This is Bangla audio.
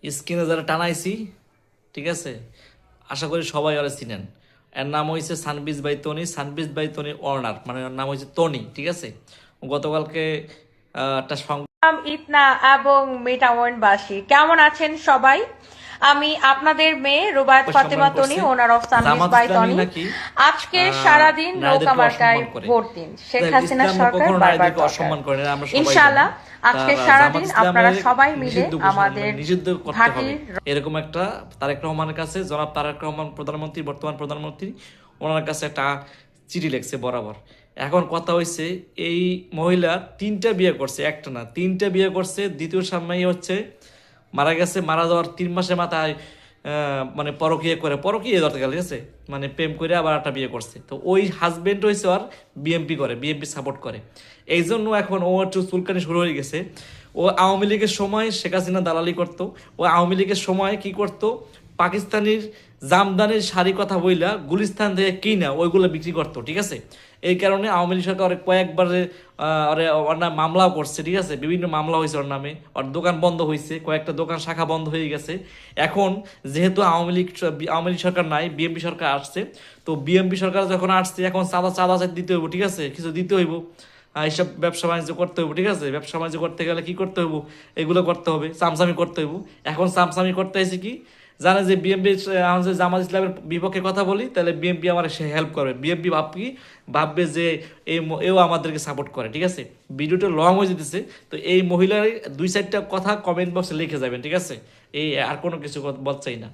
স্ক্রিনে যারা টানাইছি, ঠিক আছে, আশা করি সবাই ওরা চিনেন। এর নাম হয়েছে সানবিজ by Toni, সানবিজ by Toni Warner, মানে ওর নাম হয়েছে তনি, ঠিক আছে। গতকালকে একটা ইতনা এবং মিটামইনবাসী কেমন আছেন সবাই? আমি আপনাদের মেয়ে রুবায়েত ফাতেমা তনি, ওনার অফ সানবিজ বাই তনি। আজকে সারাদিন নৌকা মার্কায় ভোট দিন, শেখ হাসিনা সরকার বারবার দরকার। ইনশাআল্লাহ আজকে সারাদিন আপনারা সবাই মিলে আমাদের নিষিদ্ধ করতে হবে এরকম একটা তারেক রহমানের কাছে, জনাব তারেক রহমান প্রধানমন্ত্রী, বর্তমান প্রধানমন্ত্রী, ওনার কাছে একটা চিঠি লিখছে বরাবর। এখন কথা হয়েছে, এই মহিলা 3টা বিয়ে করছে, একটা না 3টা বিয়ে করছে। দ্বিতীয় স্বামী হচ্ছে মারা গেছে, মারা যাওয়ার 3 মাসের মাথায় মানে পরকীয়া ধরতে গেল, ঠিক আছে, মানে প্রেম করে আবার একটা বিয়ে করছে। তো ওই হাজবেন্ড হয়েছে আর বিএমপি করে, বিএমপি সাপোর্ট করে। এই জন্য এখন ও একটু চুলকানি শুরু হয়ে গেছে। ও আওয়ামী লীগের সময় শেখ হাসিনা দালালি করতো, ও আওয়ামী লীগের সময় কি করতো, পাকিস্তানির জামদানির শাড়ি কথা বইলা গুলিস্তান থেকে কিনা ওইগুলো বিক্রি করতো, ঠিক আছে। এই কারণে আওয়ামী লীগ সরকার কয়েকবারে ওর নামে মামলাও করছে, ঠিক আছে, বিভিন্ন মামলা হয়েছে ওর নামে। ওর দোকান বন্ধ হয়েছে, কয়েকটা দোকান শাখা বন্ধ হয়ে গেছে। এখন যেহেতু আওয়ামী লীগ সরকার নাই, বিএনপি সরকার আসছে, তো বিএনপি সরকার যখন আসছে এখন চাঁদা দিতে হইব, ঠিক আছে, কিছু দিতে হইব। এইসব ব্যবসা বাণিজ্য করতে হইব, ঠিক আছে। ব্যবসা বাণিজ্য করতে গেলে কি করতে হইব, এগুলো করতে হবে, চামচামি করতে হইব। এখন চামচামি করতে হয়েছে কি, জানে যে বিএনপি আমাদের জামাত ইসলামের বিপক্ষে কথা বলি, তাহলে বিএনপি আমার সে হেল্প করবে। বিএনপি ভাববে যে এও আমাদেরকে সাপোর্ট করে, ঠিক আছে। ভিডিওটা লং হয়ে যেতেছে, তো এই মহিলার 2-4টা কথা কমেন্ট বক্সে লিখে যাবেন, ঠিক আছে। এই আর কোনো কিছু বলতে চাই না।